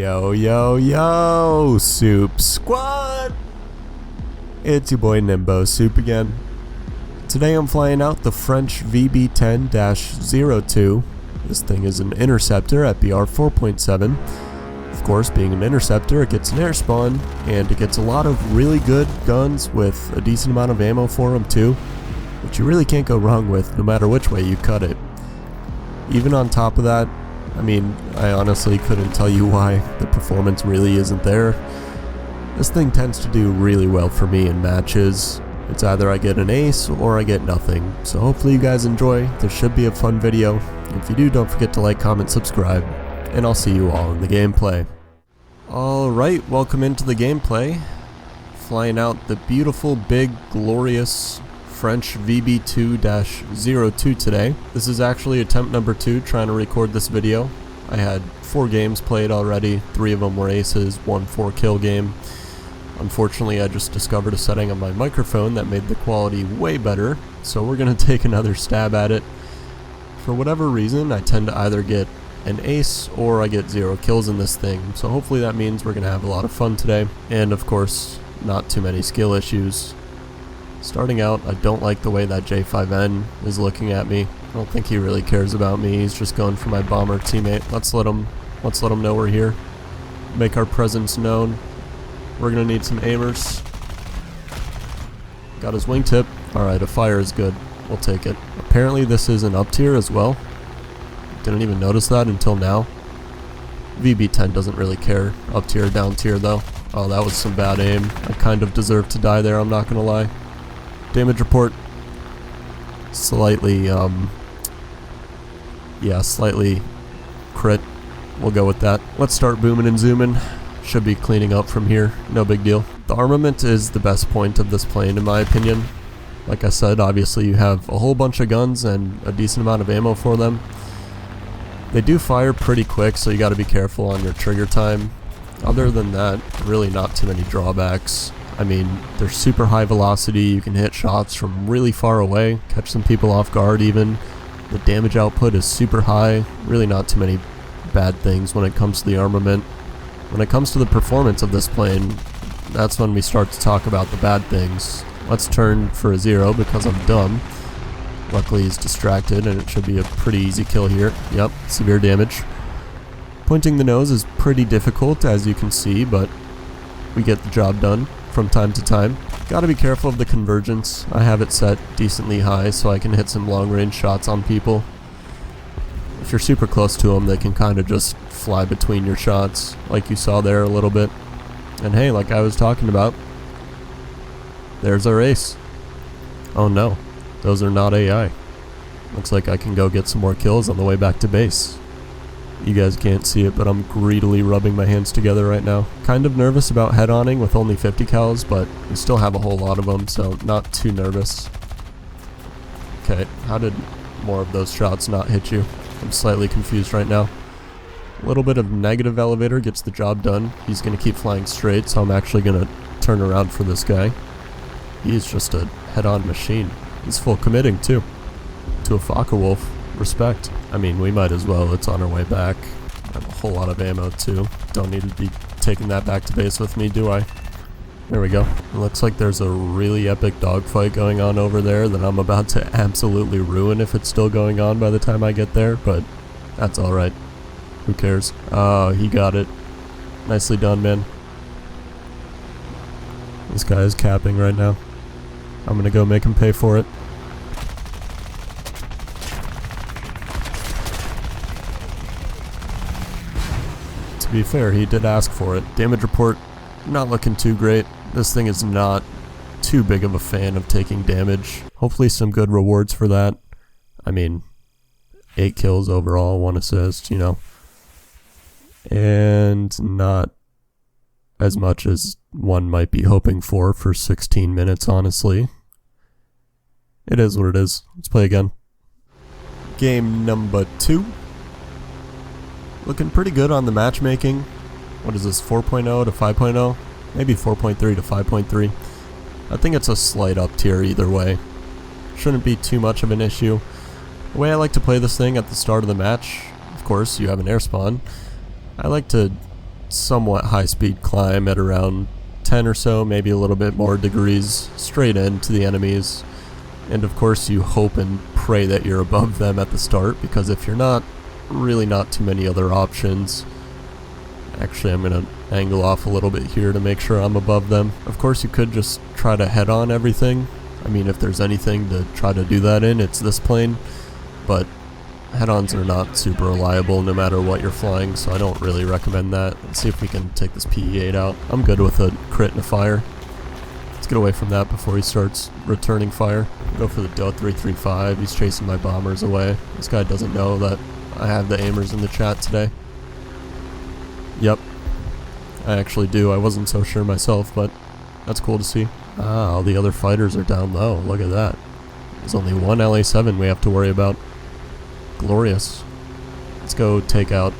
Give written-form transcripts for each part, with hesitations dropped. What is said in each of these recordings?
Yo, yo, yo, Soup Squad! It's your boy Nimbo Soup again. Today I'm flying out the French VB10-02. This thing is an interceptor at BR 4.7. Of course, being an interceptor, it gets an air spawn, and it gets a lot of really good guns with a decent amount of ammo for them too, which you really can't go wrong with no matter which way you cut it. Even on top of that, I mean, I honestly couldn't tell you why the performance really isn't there. This thing tends to do really well for me in matches. It's either I get an ace or I get nothing. So hopefully you guys enjoy. This should be a fun video. If you do, don't forget to like, comment, subscribe, and I'll see you all in the gameplay. Alright, welcome into the gameplay. Flying out the beautiful, big, glorious French VB2-02 today. This is actually attempt number 2 trying to record this video. I had 4 games played already, 3 of them were aces, 1 4-kill game. Unfortunately, I just discovered a setting on my microphone that made the quality way better, so we're going to take another stab at it. For whatever reason, I tend to either get an ace or I get 0 kills in this thing, so hopefully that means we're going to have a lot of fun today, and of course, not too many skill issues. Starting out, I don't like the way that J5N is looking at me. I don't think he really cares about me. He's just going for my bomber teammate. Let's let him know we're here. Make our presence known. We're gonna need some aimers. Got his wingtip. Alright, a fire is good. We'll take it. Apparently this is an up tier as well. Didn't even notice that until now. VB10 doesn't really care. Up tier, down tier though. Oh, that was some bad aim. I kind of deserved to die there, I'm not gonna lie. Damage report. Slightly crit. We'll go with that. Let's start booming and zooming. Should be cleaning up from here. No big deal. The armament is the best point of this plane in my opinion. Like I said, obviously you have a whole bunch of guns and a decent amount of ammo for them. They do fire pretty quick, so you gotta be careful on your trigger time. Other than that, really not too many drawbacks. I mean, they're super high velocity, you can hit shots from really far away, catch some people off guard even. The damage output is super high, really not too many bad things when it comes to the armament. When it comes to the performance of this plane, that's when we start to talk about the bad things. Let's turn for a 0 because I'm dumb. Luckily he's distracted and it should be a pretty easy kill here. Yep, severe damage. Pointing the nose is pretty difficult as you can see, but we get the job done from time to time. Gotta be careful of the convergence. I have it set decently high so I can hit some long range shots on people. If you're super close to them, they can kind of just fly between your shots, like you saw there a little bit. And hey, like I was talking about, there's our ace. Oh no, those are not AI. Looks like I can go get some more kills on the way back to base. You guys can't see it, but I'm greedily rubbing my hands together right now. Kind of nervous about head-oning with only 50 cals, but we still have a whole lot of them, so not too nervous. Okay, how did more of those shots not hit you? I'm slightly confused right now. A little bit of negative elevator gets the job done. He's going to keep flying straight, so I'm actually going to turn around for this guy. He's just a head-on machine. He's full committing, too. To a Focke-Wulf. Respect. I mean, we might as well. It's on our way back. I have a whole lot of ammo, too. Don't need to be taking that back to base with me, do I? There we go. It looks like there's a really epic dogfight going on over there that I'm about to absolutely ruin if it's still going on by the time I get there, but that's alright. Who cares? Oh, he got it. Nicely done, man. This guy is capping right now. I'm gonna go make him pay for it. To be fair, he did ask for it. Damage report, not looking too great. This thing is not too big of a fan of taking damage. Hopefully some good rewards for that. I mean, 8 kills overall, 1 assist, you know. And not as much as one might be hoping for 16 minutes, honestly. It is what it is. Let's play again. Game number 2. Looking pretty good on the matchmaking. What is this, 4.0 to 5.0? Maybe 4.3 to 5.3. I think it's a slight up tier either way. Shouldn't be too much of an issue. The way I like to play this thing at the start of the match, of course, you have an air spawn. I like to somewhat high-speed climb at around 10 or so, maybe a little bit more degrees, straight into the enemies. And of course you hope and pray that you're above them at the start, because if you're not, really not too many other options. Actually, I'm going to angle off a little bit here to make sure I'm above them. Of course, you could just try to head on everything. I mean, if there's anything to try to do that in, it's this plane. But head-ons are not super reliable no matter what you're flying, so I don't really recommend that. Let's see if we can take this PE-8 out. I'm good with a crit and a fire. Let's get away from that before he starts returning fire. Go for the DO 335. He's chasing my bombers away. This guy doesn't know that I have the aimers in the chat today. Yep, I actually do. I wasn't so sure myself, but that's cool to see. Ah, all the other fighters are down low. Look at that. There's only one LA-7 we have to worry about. Glorious. Let's go take out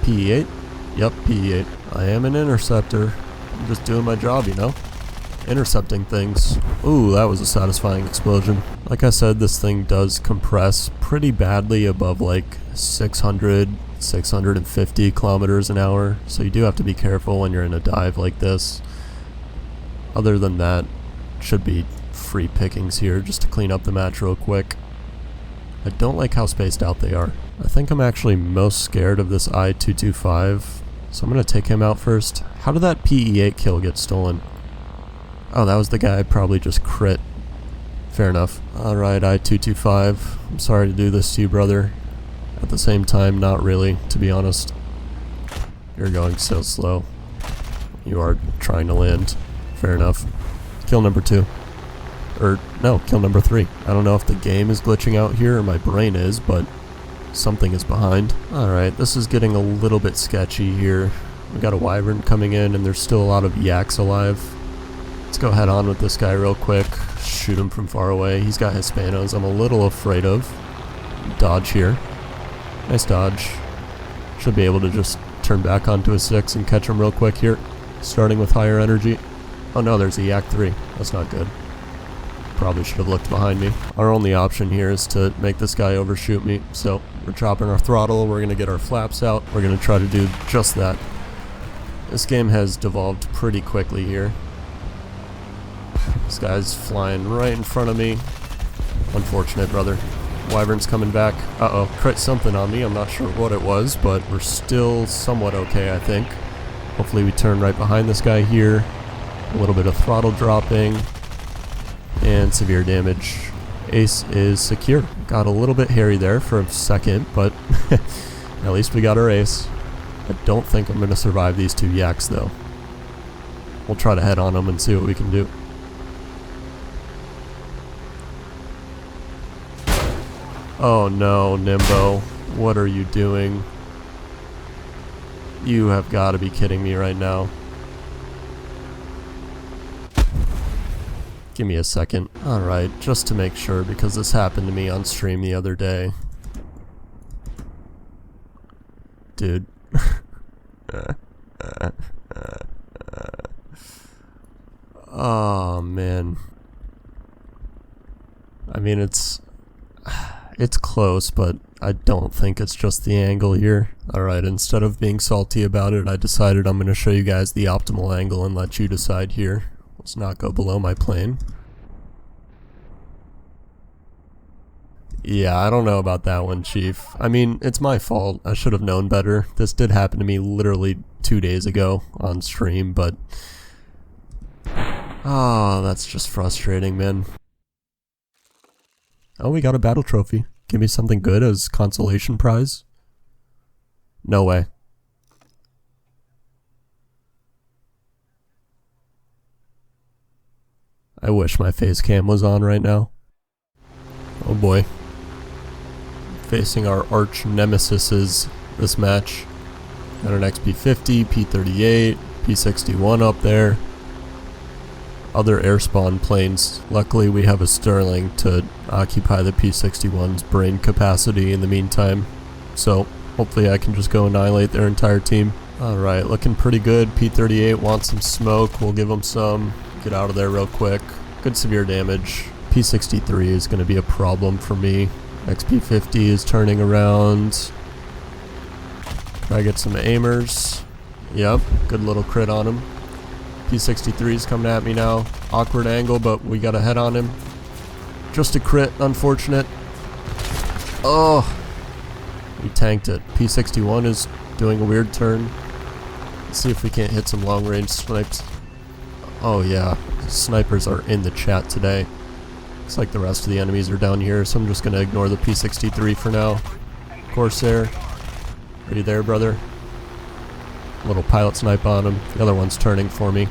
PE-8. Yep, PE-8. I am an interceptor. I'm just doing my job, you know? Intercepting things. Ooh, that was a satisfying explosion. Like I said, this thing does compress pretty badly above like 600, 650 kilometers an hour, so you do have to be careful when you're in a dive like this. Other than that, should be free pickings here just to clean up the match real quick. I don't like how spaced out they are. I think I'm actually most scared of this I-225, so I'm going to take him out first. How did that PE-8 kill get stolen? Oh, that was the guy I probably just crit. Fair enough. Alright, I-225. I'm sorry to do this to you, brother. At the same time, not really, to be honest. You're going so slow. You are trying to land. Fair enough. Kill number 2. Or, no, kill number 3. I don't know if the game is glitching out here or my brain is, but something is behind. Alright, this is getting a little bit sketchy here. We got a wyvern coming in and there's still a lot of yaks alive. Let's go head on with this guy real quick. Shoot him from far away. He's got Hispanos I'm a little afraid of. Dodge here. Nice dodge. Should be able to just turn back onto a 6 and catch him real quick here. Starting with higher energy. Oh no, there's a Yak 3. That's not good. Probably should have looked behind me. Our only option here is to make this guy overshoot me. So we're dropping our throttle. We're going to get our flaps out. We're going to try to do just that. This game has devolved pretty quickly here. This guy's flying right in front of me. Unfortunate, brother. Wyvern's coming back. Uh-oh, crit something on me. I'm not sure what it was, but we're still somewhat okay, I think. Hopefully we turn right behind this guy here. A little bit of throttle dropping. And severe damage. Ace is secure. Got a little bit hairy there for a second, but at least we got our ace. I don't think I'm going to survive these 2 yaks, though. We'll try to head on them and see what we can do. Oh no, Nimbo. What are you doing? You have got to be kidding me right now. Give me a second. Alright, just to make sure, because this happened to me on stream the other day. Dude. Oh, man. I mean, it's close, but I don't think it's just the angle here. Alright, instead of being salty about it, I decided I'm going to show you guys the optimal angle and let you decide here. Let's not go below my plane. Yeah, I don't know about that one, Chief. I mean, it's my fault. I should have known better. This did happen to me literally 2 days ago on stream, but... oh, that's just frustrating, man. Oh, we got a battle trophy. Give me something good as consolation prize? No way. I wish my face cam was on right now. Oh boy. Facing our arch nemesises this match. Got an XP-50, P-38, P-61 up there. Other airspawn planes. Luckily we have a Sterling to occupy the P-61's brain capacity in the meantime. So hopefully I can just go annihilate their entire team. Alright, looking pretty good. P-38 wants some smoke. We'll give them some. Get out of there real quick. Good severe damage. P-63 is going to be a problem for me. XP-50 is turning around. Try to get some aimers. Yep, good little crit on him. P-63's coming at me now. Awkward angle, but we got a head on him. Just a crit, unfortunate. Oh, we tanked it. P-61 is doing a weird turn. Let's see if we can't hit some long-range snipes. Oh yeah, snipers are in the chat today. Looks like the rest of the enemies are down here, so I'm just gonna ignore the P-63 for now. Corsair, are you there, brother? Little pilot snipe on him. The other one's turning for me.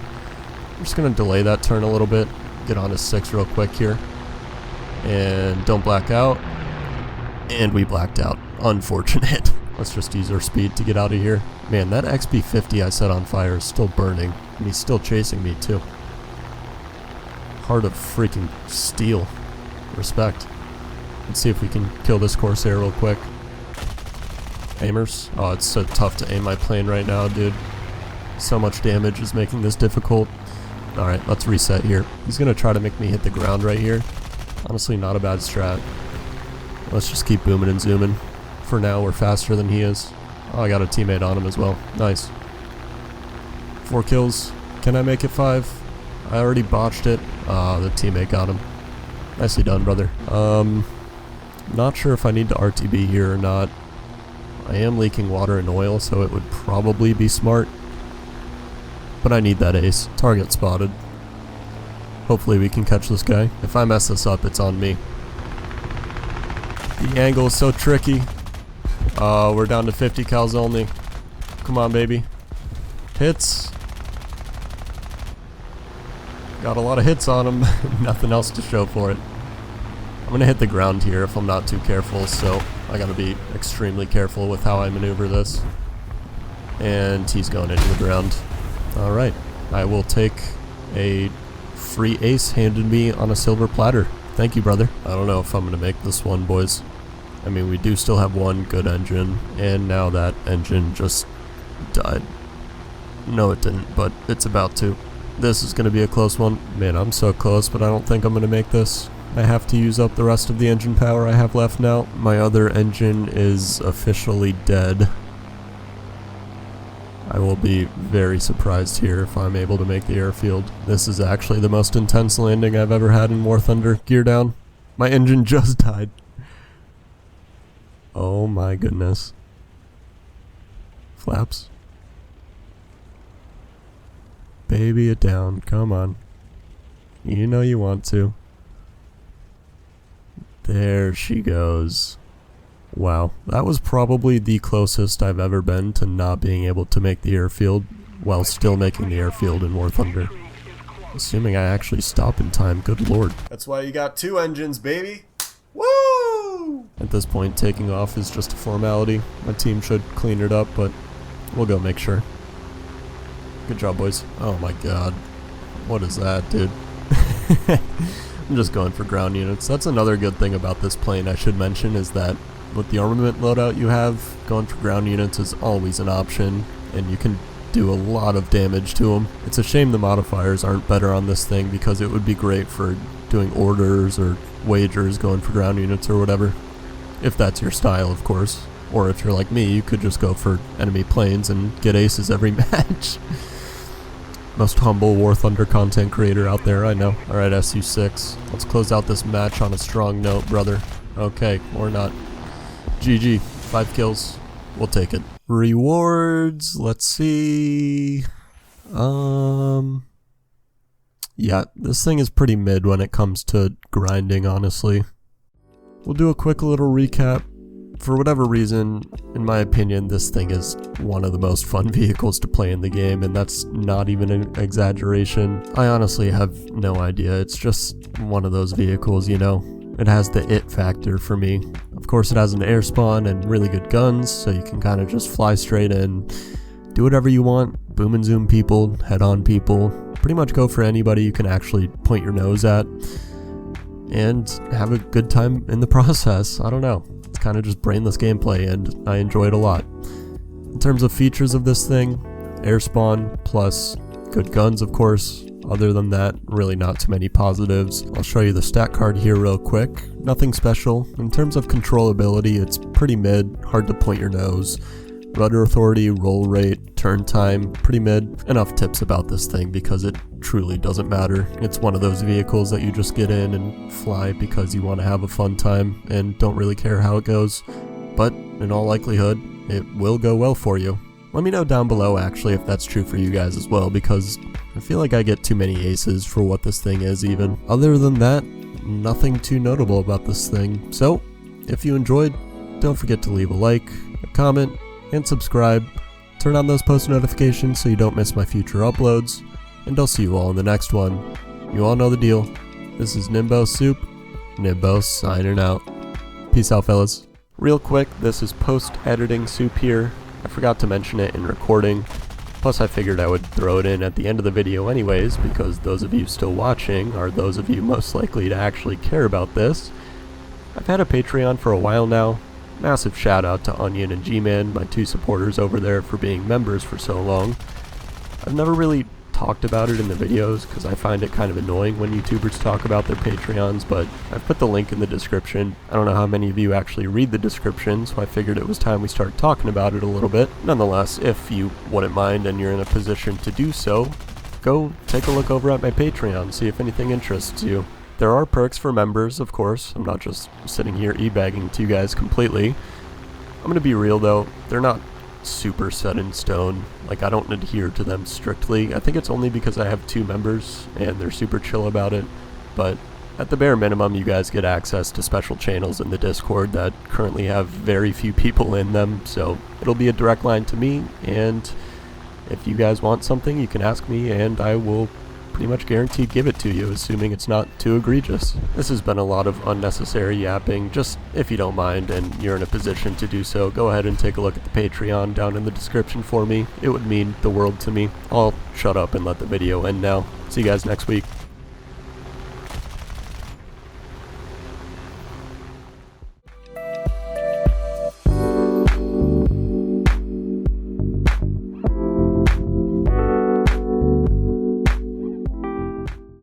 I'm just gonna delay that turn a little bit. Get on his 6 real quick here. And don't black out. And we blacked out. Unfortunate. Let's just use our speed to get out of here. Man, that XP-50 I set on fire is still burning. And he's still chasing me too. Heart of freaking steel. Respect. Let's see if we can kill this Corsair real quick. Aimers. Oh, it's so tough to aim my plane right now, dude. So much damage is making this difficult. Alright, let's reset here. He's gonna try to make me hit the ground right here. Honestly, not a bad strat. Let's just keep booming and zooming. For now, we're faster than he is. Oh, I got a teammate on him as well. Nice. 4 kills. Can I make it 5? I already botched it. Ah, the teammate got him. Nicely done, brother. Not sure if I need to RTB here or not. I am leaking water and oil, so it would probably be smart. But I need that ace. Target spotted. Hopefully we can catch this guy. If I mess this up, it's on me. The angle is so tricky. We're down to 50 cals only. Come on, baby. Hits. Got a lot of hits on him. Nothing else to show for it. I'm gonna hit the ground here if I'm not too careful, so I gotta be extremely careful with how I maneuver this. And he's going into the ground. Alright, I will take a free ace handed me on a silver platter. Thank you, brother. I don't know if I'm gonna make this one, boys. I mean, we do still have one good engine, and now that engine just died. No, it didn't, but it's about to. This is gonna be a close one. Man, I'm so close, but I don't think I'm gonna make this. I have to use up the rest of the engine power I have left now. My other engine is officially dead. I will be very surprised here if I'm able to make the airfield. This is actually the most intense landing I've ever had in War Thunder. Gear down. My engine just died. Oh my goodness. Flaps. Baby it down. Come on. You know you want to. There she goes. Wow, that was probably the closest I've ever been to not being able to make the airfield while still making the airfield in War Thunder. Assuming I actually stop in time, good lord. That's why you got 2 engines, baby! Woo! At this point, taking off is just a formality. My team should clean it up, but we'll go make sure. Good job, boys. Oh my god. What is that, dude? I'm just going for ground units. That's another good thing about this plane I should mention, is that with the armament loadout you have, going for ground units is always an option, and you can do a lot of damage to them. It's a shame the modifiers aren't better on this thing, because it would be great for doing orders or wagers, going for ground units or whatever. If that's your style, of course. Or if you're like me, you could just go for enemy planes and get aces every match. Most humble War Thunder content creator out there, I know. Alright, SU6. Let's close out this match on a strong note, brother. Okay, or not. GG. 5 kills. We'll take it. Rewards. Let's see. Yeah, this thing is pretty mid when it comes to grinding, honestly. We'll do a quick little recap. For whatever reason, in my opinion, this thing is one of the most fun vehicles to play in the game, and that's not even an exaggeration. I honestly have no idea. It's just one of those vehicles, you know? It has the it factor for me. Of course, it has an airspawn and really good guns, so you can kind of just fly straight in, do whatever you want, boom and zoom people, head on people, pretty much go for anybody you can actually point your nose at, and have a good time in the process. I don't know. It's kind of just brainless gameplay, and I enjoy it a lot. In terms of features of this thing, airspawn plus good guns, of course. Other than that, really not too many positives. I'll show you the stat card here real quick. Nothing special. In terms of controllability, it's pretty mid, hard to point your nose. Rudder authority, roll rate, turn time, pretty mid. Enough tips about this thing because it truly doesn't matter. It's one of those vehicles that you just get in and fly because you want to have a fun time and don't really care how it goes. But in all likelihood, it will go well for you. Let me know down below actually if that's true for you guys as well, because I feel like I get too many aces for what this thing is even. Other than that, nothing too notable about this thing. So, if you enjoyed, don't forget to leave a like, a comment, and subscribe. Turn on those post notifications so you don't miss my future uploads, and I'll see you all in the next one. You all know the deal. This is Nimbo Soup. Nimbo signing out. Peace out, fellas. Real quick, this is post-editing Soup here. I forgot to mention it in recording. Plus I figured I would throw it in at the end of the video anyways, because those of you still watching are those of you most likely to actually care about this. I've had a Patreon for a while now. Massive shout out to Onion and G-Man, my two supporters over there, for being members for so long. I've never really talked about it in the videos because I find it kind of annoying when YouTubers talk about their Patreons, but I've put the link in the description. I don't know how many of you actually read the description, so I figured it was time we started talking about it a little bit. Nonetheless, if you wouldn't mind and you're in a position to do so, go take a look over at my Patreon, see if anything interests you. There are perks for members, of course. I'm not just sitting here e-bagging to you guys completely. I'm gonna be real though, they're not super set in stone. Like, I don't adhere to them strictly. I think it's only because I have 2 members and they're super chill about it. But at the bare minimum, you guys get access to special channels in the Discord that currently have very few people in them. So it'll be a direct line to me, and if you guys want something, you can ask me and I will pretty much guaranteed give it to you, assuming it's not too egregious. This has been a lot of unnecessary yapping. Just if you don't mind and you're in a position to do so, go ahead and take a look at the Patreon down in the description for me. It would mean the world to me. I'll shut up and let the video end now. See you guys next week.